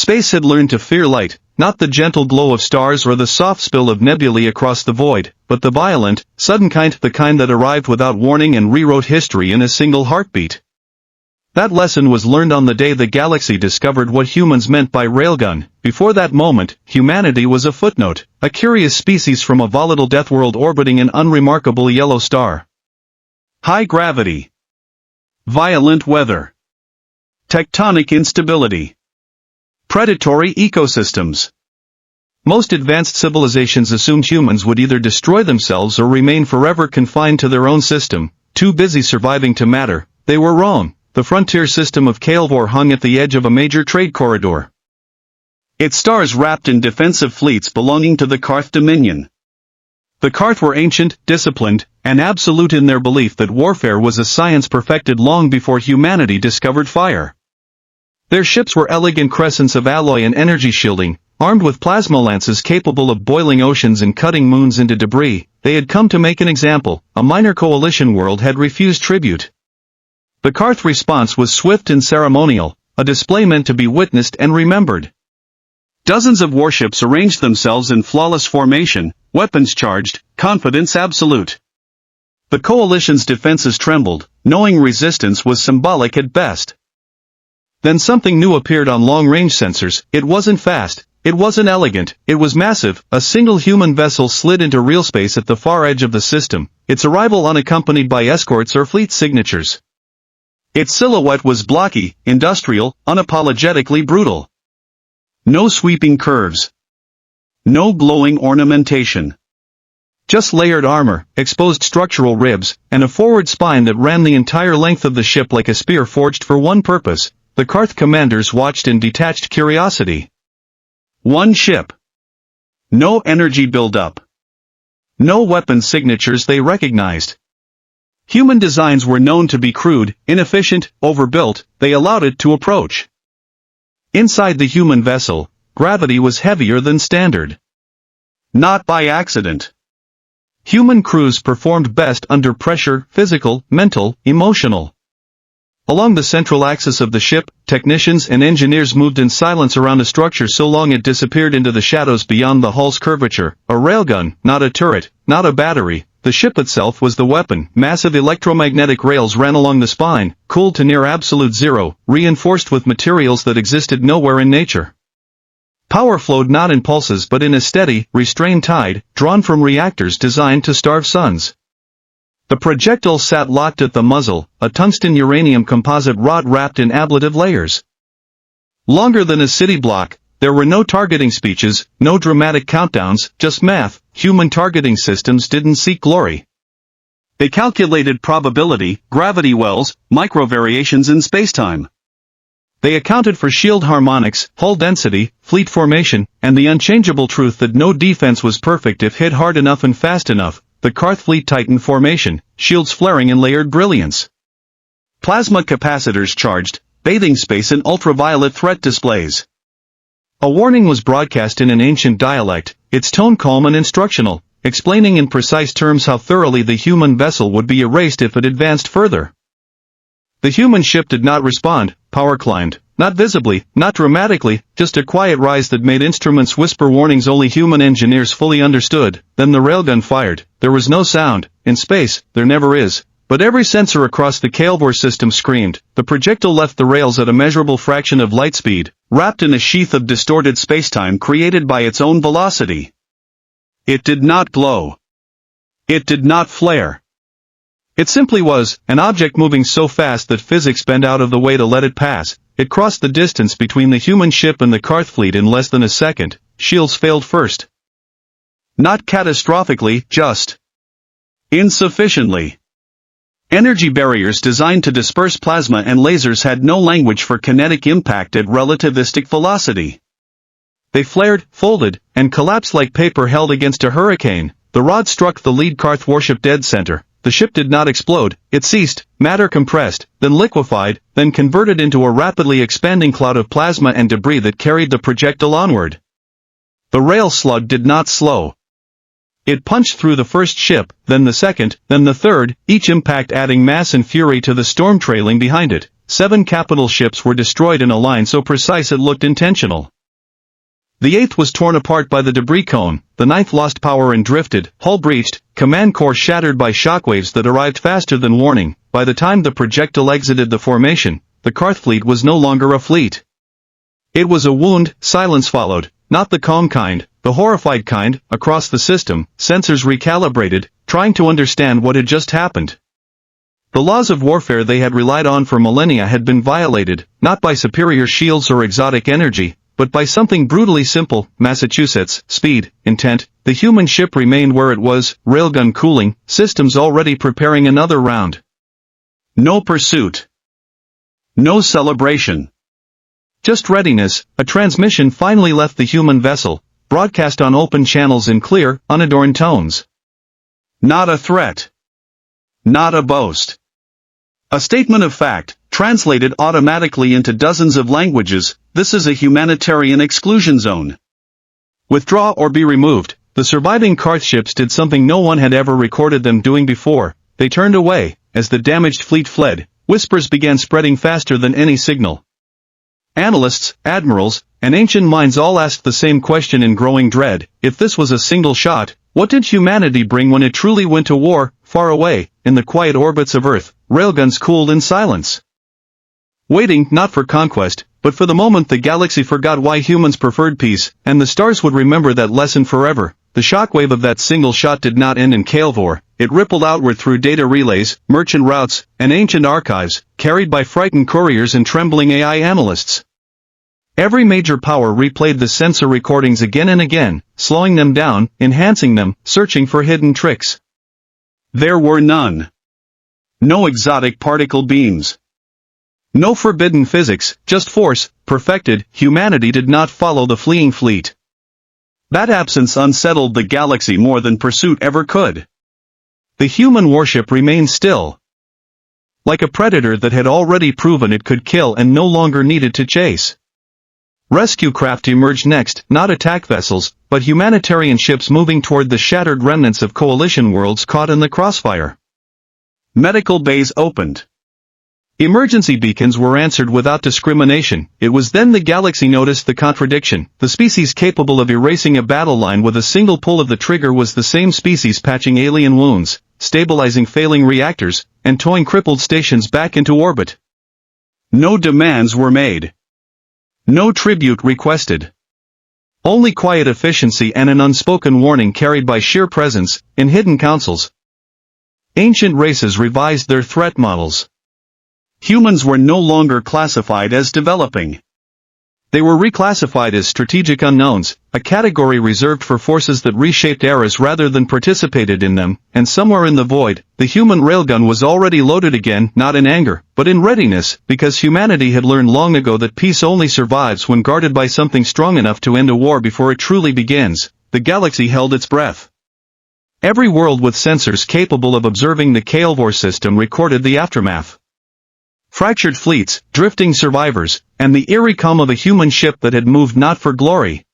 Space had learned to fear light, not the gentle glow of stars or the soft spill of nebulae across the void, but the violent, sudden kind, the kind that arrived without warning and rewrote history in a single heartbeat. That lesson was learned on the day the galaxy discovered what humans meant by Railgun. Before that moment, humanity was a footnote, a curious species from a volatile death world orbiting an unremarkable yellow star. High gravity. Violent weather. Tectonic instability. Predatory ecosystems. Most advanced civilizations assumed humans would either destroy themselves or remain forever confined to their own system, too busy surviving to matter. They were wrong. The frontier system of Kael'vor hung at the edge of a major trade corridor. Its stars wrapped in defensive fleets belonging to the Karth Dominion. The Karth were ancient, disciplined, and absolute in their belief that warfare was a science perfected long before humanity discovered fire. Their ships were elegant crescents of alloy and energy shielding, armed with plasma lances capable of boiling oceans and cutting moons into debris. They had come to make an example. A minor coalition world had refused tribute. The Karth response was swift and ceremonial, a display meant to be witnessed and remembered. Dozens of warships arranged themselves in flawless formation, weapons charged, confidence absolute. The coalition's defenses trembled, knowing resistance was symbolic at best. Then something new appeared on long-range sensors. It wasn't fast, it wasn't elegant, it was massive. A single human vessel slid into real space at the far edge of the system, its arrival unaccompanied by escorts or fleet signatures. Its silhouette was blocky, industrial, unapologetically brutal. No sweeping curves. No glowing ornamentation. Just layered armor, exposed structural ribs, and a forward spine that ran the entire length of the ship like a spear forged for one purpose. The Karth commanders watched in detached curiosity. One ship. No energy buildup. No weapon signatures they recognized. Human designs were known to be crude, inefficient, overbuilt. They allowed it to approach. Inside the human vessel, gravity was heavier than standard. Not by accident. Human crews performed best under pressure, physical, mental, emotional. Along the central axis of the ship, technicians and engineers moved in silence around a structure so long it disappeared into the shadows beyond the hull's curvature. A railgun, not a turret, not a battery. The ship itself was the weapon. Massive electromagnetic rails ran along the spine, cooled to near absolute zero, reinforced with materials that existed nowhere in nature. Power flowed not in pulses but in a steady, restrained tide, drawn from reactors designed to starve suns. The projectile sat locked at the muzzle, a tungsten uranium composite rod wrapped in ablative layers. Longer than a city block, there were no targeting speeches, no dramatic countdowns, just math. Human targeting systems didn't seek glory. They calculated probability, gravity wells, micro-variations in spacetime. They accounted for shield harmonics, hull density, fleet formation, and the unchangeable truth that no defense was perfect if hit hard enough and fast enough. The Karth fleet tightened formation, shields flaring in layered brilliance. Plasma capacitors charged, bathing space in ultraviolet threat displays. A warning was broadcast in an ancient dialect, its tone calm and instructional, explaining in precise terms how thoroughly the human vessel would be erased if it advanced further. The human ship did not respond. Power climbed, not visibly, not dramatically, just a quiet rise that made instruments whisper warnings only human engineers fully understood. Then the railgun fired. There was no sound. In space, there never is. But every sensor across the Kael'vor system screamed. The projectile left the rails at a measurable fraction of light speed, wrapped in a sheath of distorted spacetime created by its own velocity. It did not glow. It did not flare. It simply was, an object moving so fast that physics bent out of the way to let it pass. It crossed the distance between the human ship and the Karth fleet in less than a second. Shields failed first. Not catastrophically, just insufficiently. Energy barriers designed to disperse plasma and lasers had no language for kinetic impact at relativistic velocity. They flared, folded, and collapsed like paper held against a hurricane. The rod struck the lead Karth warship dead center. The ship did not explode, it ceased, matter compressed, then liquefied, then converted into a rapidly expanding cloud of plasma and debris that carried the projectile onward. The rail slug did not slow. It punched through the first ship, then the second, then the third, each impact adding mass and fury to the storm trailing behind it. 7 capital ships were destroyed in a line so precise it looked intentional. The 8th was torn apart by the debris cone, the 9th lost power and drifted, hull breached, command core shattered by shockwaves that arrived faster than warning. By the time the projectile exited the formation, the Karth fleet was no longer a fleet. It was a wound. Silence followed, not the calm kind, the horrified kind. Across the system, sensors recalibrated, trying to understand what had just happened. The laws of warfare they had relied on for millennia had been violated, not by superior shields or exotic energy, but by something brutally simple: Massachusetts, speed, intent. The human ship remained where it was, railgun cooling, systems already preparing another round. No pursuit. No celebration. Just readiness. A transmission finally left the human vessel, broadcast on open channels in clear, unadorned tones. Not a threat. Not a boast. A statement of fact, translated automatically into dozens of languages. This is a humanitarian exclusion zone. Withdraw or be removed. The surviving Karth ships did something no one had ever recorded them doing before. They turned away. As the damaged fleet fled, whispers began spreading faster than any signal. Analysts, admirals, and ancient minds all asked the same question in growing dread: if this was a single shot, what did humanity bring when it truly went to war? Far away, in the quiet orbits of Earth, railguns cooled in silence. Waiting, not for conquest, but for the moment the galaxy forgot why humans preferred peace, and the stars would remember that lesson forever. The shockwave of that single shot did not end in Kael'vor. It rippled outward through data relays, merchant routes, and ancient archives, carried by frightened couriers and trembling AI analysts. Every major power replayed the sensor recordings again and again, slowing them down, enhancing them, searching for hidden tricks. There were none. No exotic particle beams. No forbidden physics, just force, perfected. Humanity did not follow the fleeing fleet. That absence unsettled the galaxy more than pursuit ever could. The human warship remained still. Like a predator that had already proven it could kill and no longer needed to chase. Rescue craft emerged next, not attack vessels, but humanitarian ships moving toward the shattered remnants of coalition worlds caught in the crossfire. Medical bays opened. Emergency beacons were answered without discrimination. It was then the galaxy noticed the contradiction. The species capable of erasing a battle line with a single pull of the trigger was the same species patching alien wounds, stabilizing failing reactors, and towing crippled stations back into orbit. No demands were made. No tribute requested. Only quiet efficiency and an unspoken warning carried by sheer presence, in hidden councils. Ancient races revised their threat models. Humans were no longer classified as developing. They were reclassified as strategic unknowns, a category reserved for forces that reshaped eras rather than participated in them, and somewhere in the void, the human railgun was already loaded again, not in anger, but in readiness, because humanity had learned long ago that peace only survives when guarded by something strong enough to end a war before it truly begins. The galaxy held its breath. Every world with sensors capable of observing the Kael'vor system recorded the aftermath. Fractured fleets, drifting survivors, and the eerie calm of a human ship that had moved not for glory.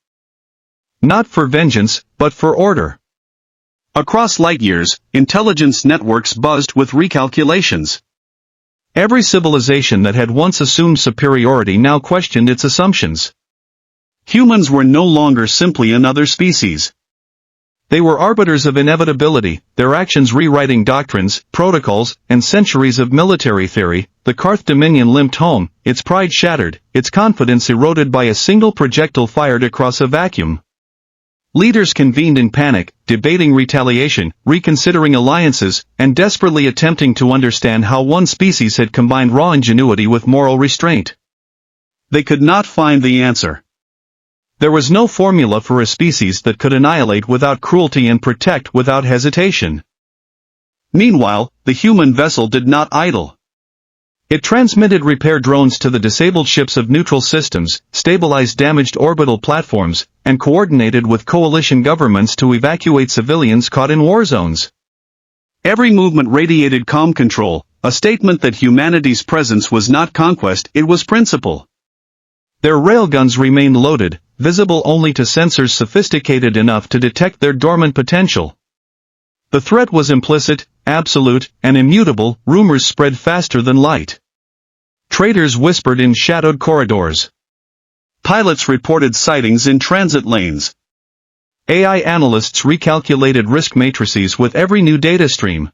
Not for vengeance, but for order. Across light years, intelligence networks buzzed with recalculations. Every civilization that had once assumed superiority now questioned its assumptions. Humans were no longer simply another species. They were arbiters of inevitability, their actions rewriting doctrines, protocols, and centuries of military theory. The Karth Dominion limped home, its pride shattered, its confidence eroded by a single projectile fired across a vacuum. Leaders convened in panic, debating retaliation, reconsidering alliances, and desperately attempting to understand how one species had combined raw ingenuity with moral restraint. They could not find the answer. There was no formula for a species that could annihilate without cruelty and protect without hesitation. Meanwhile, the human vessel did not idle. It transmitted repair drones to the disabled ships of neutral systems, stabilized damaged orbital platforms, and coordinated with coalition governments to evacuate civilians caught in war zones. Every movement radiated calm control, a statement that humanity's presence was not conquest, it was principle. Their railguns remained loaded, visible only to sensors sophisticated enough to detect their dormant potential. The threat was implicit, absolute, and immutable. Rumors spread faster than light. Traitors whispered in shadowed corridors. Pilots reported sightings in transit lanes. AI analysts recalculated risk matrices with every new data stream.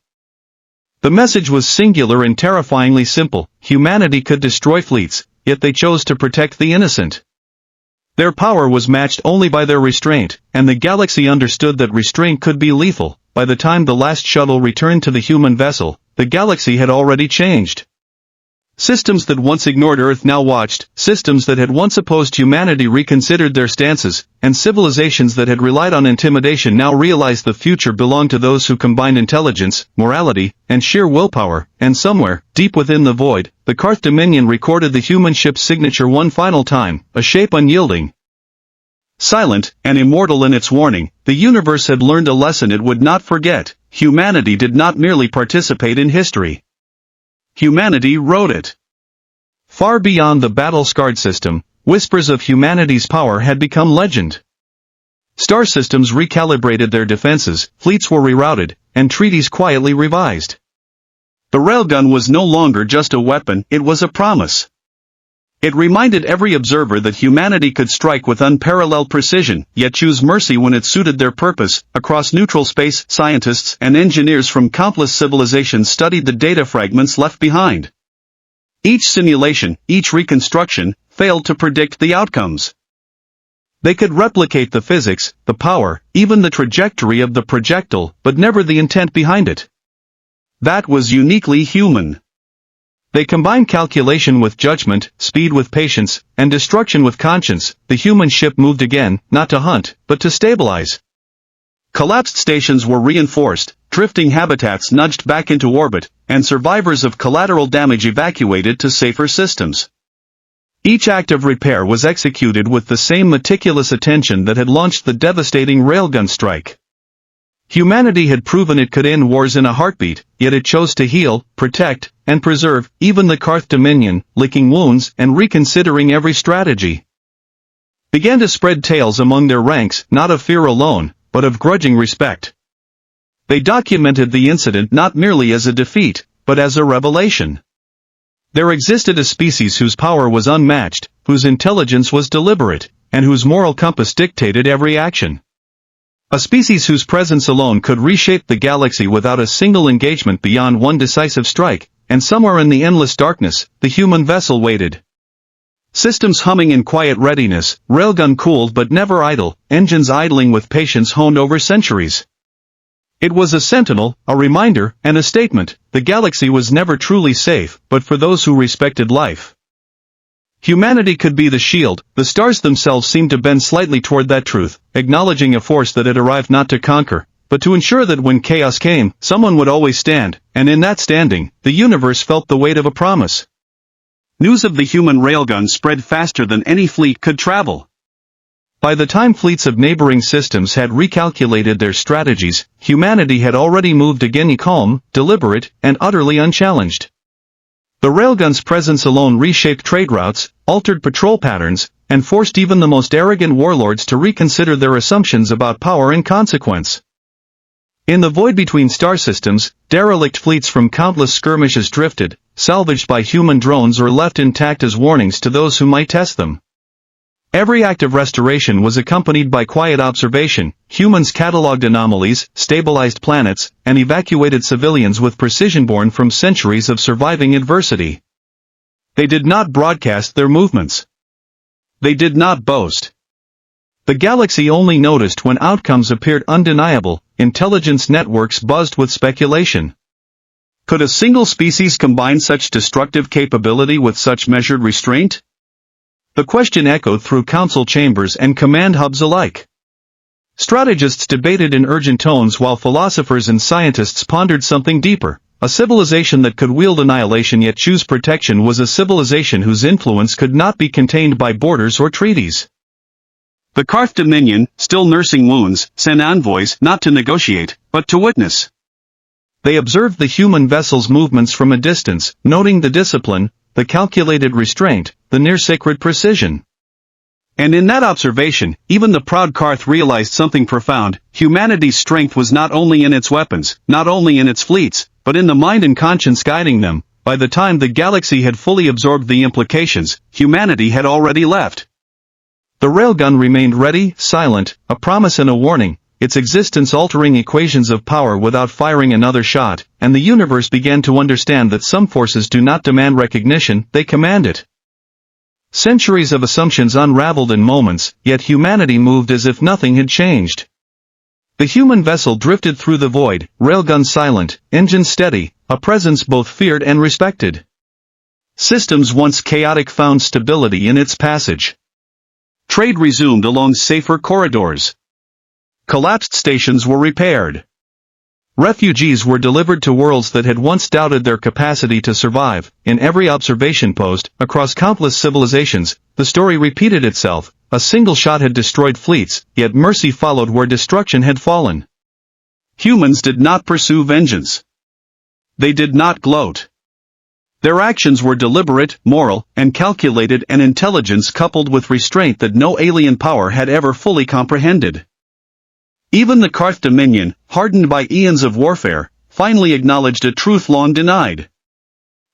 The message was singular and terrifyingly simple: humanity could destroy fleets, yet they chose to protect the innocent. Their power was matched only by their restraint, and the galaxy understood that restraint could be lethal. By the time the last shuttle returned to the human vessel, the galaxy had already changed. Systems that once ignored Earth now watched, systems that had once opposed humanity reconsidered their stances, and civilizations that had relied on intimidation now realized the future belonged to those who combined intelligence, morality, and sheer willpower. And somewhere, deep within the void, the Karth Dominion recorded the human ship's signature one final time, a shape unyielding. Silent, and immortal in its warning, the universe had learned a lesson it would not forget: humanity did not merely participate in history. Humanity wrote it. Far beyond the battle-scarred system, whispers of humanity's power had become legend. Star systems recalibrated their defenses, fleets were rerouted, and treaties quietly revised. The railgun was no longer just a weapon, it was a promise. It reminded every observer that humanity could strike with unparalleled precision, yet choose mercy when it suited their purpose. Across neutral space, scientists and engineers from countless civilizations studied the data fragments left behind. Each simulation, each reconstruction, failed to predict the outcomes. They could replicate the physics, the power, even the trajectory of the projectile, but never the intent behind it. That was uniquely human. They combined calculation with judgment, speed with patience, and destruction with conscience. The human ship moved again, not to hunt, but to stabilize. Collapsed stations were reinforced, drifting habitats nudged back into orbit, and survivors of collateral damage evacuated to safer systems. Each act of repair was executed with the same meticulous attention that had launched the devastating railgun strike. Humanity had proven it could end wars in a heartbeat, yet it chose to heal, protect, and preserve. Even the Karth Dominion, licking wounds and reconsidering every strategy, began to spread tales among their ranks, not of fear alone, but of grudging respect. They documented the incident not merely as a defeat, but as a revelation. There existed a species whose power was unmatched, whose intelligence was deliberate, and whose moral compass dictated every action. A species whose presence alone could reshape the galaxy without a single engagement beyond one decisive strike, and somewhere in the endless darkness, the human vessel waited. Systems humming in quiet readiness, railgun cooled but never idle, engines idling with patience honed over centuries. It was a sentinel, a reminder, and a statement: the galaxy was never truly safe, but for those who respected life. Humanity could be the shield. The stars themselves seemed to bend slightly toward that truth, acknowledging a force that had arrived not to conquer, but to ensure that when chaos came, someone would always stand, and in that standing, the universe felt the weight of a promise. News of the human railgun spread faster than any fleet could travel. By the time fleets of neighboring systems had recalculated their strategies, humanity had already moved again, calm, deliberate, and utterly unchallenged. The railgun's presence alone reshaped trade routes, altered patrol patterns, and forced even the most arrogant warlords to reconsider their assumptions about power and consequence. In the void between star systems, derelict fleets from countless skirmishes drifted, salvaged by human drones or left intact as warnings to those who might test them. Every act of restoration was accompanied by quiet observation. Humans catalogued anomalies, stabilized planets, and evacuated civilians with precision born from centuries of surviving adversity. They did not broadcast their movements. They did not boast. The galaxy only noticed when outcomes appeared undeniable. Intelligence networks buzzed with speculation. Could a single species combine such destructive capability with such measured restraint? The question echoed through council chambers and command hubs alike. Strategists debated in urgent tones while philosophers and scientists pondered something deeper. A civilization that could wield annihilation yet choose protection was a civilization whose influence could not be contained by borders or treaties. The Karth Dominion, still nursing wounds, sent envoys not to negotiate, but to witness. They observed the human vessel's movements from a distance, noting the discipline, the calculated restraint, the near-sacred precision. And in that observation, even the proud Karth realized something profound. Humanity's strength was not only in its weapons, not only in its fleets, but in the mind and conscience guiding them. By the time the galaxy had fully absorbed the implications, humanity had already left. The railgun remained ready, silent, a promise and a warning, its existence altering equations of power without firing another shot, and the universe began to understand that some forces do not demand recognition, they command it. Centuries of assumptions unraveled in moments, yet humanity moved as if nothing had changed. The human vessel drifted through the void, railgun silent, engine steady, a presence both feared and respected. Systems once chaotic found stability in its passage. Trade resumed along safer corridors. Collapsed stations were repaired. Refugees were delivered to worlds that had once doubted their capacity to survive. In every observation post, across countless civilizations, the story repeated itself. A single shot had destroyed fleets, yet mercy followed where destruction had fallen. Humans did not pursue vengeance. They did not gloat. Their actions were deliberate, moral, and calculated, an intelligence coupled with restraint that no alien power had ever fully comprehended. Even the Karth Dominion, hardened by eons of warfare, finally acknowledged a truth long denied.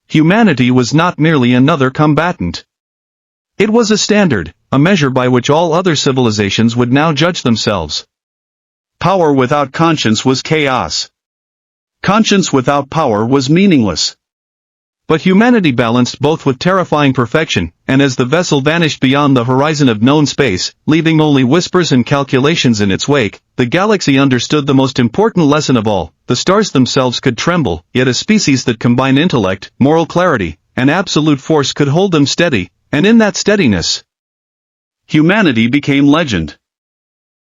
Humanity was not merely another combatant. It was a standard, a measure by which all other civilizations would now judge themselves. Power without conscience was chaos. Conscience without power was meaningless. But humanity balanced both with terrifying perfection, and as the vessel vanished beyond the horizon of known space, leaving only whispers and calculations in its wake, the galaxy understood the most important lesson of all: the stars themselves could tremble, yet a species that combined intellect, moral clarity, and absolute force could hold them steady, and in that steadiness, humanity became legend.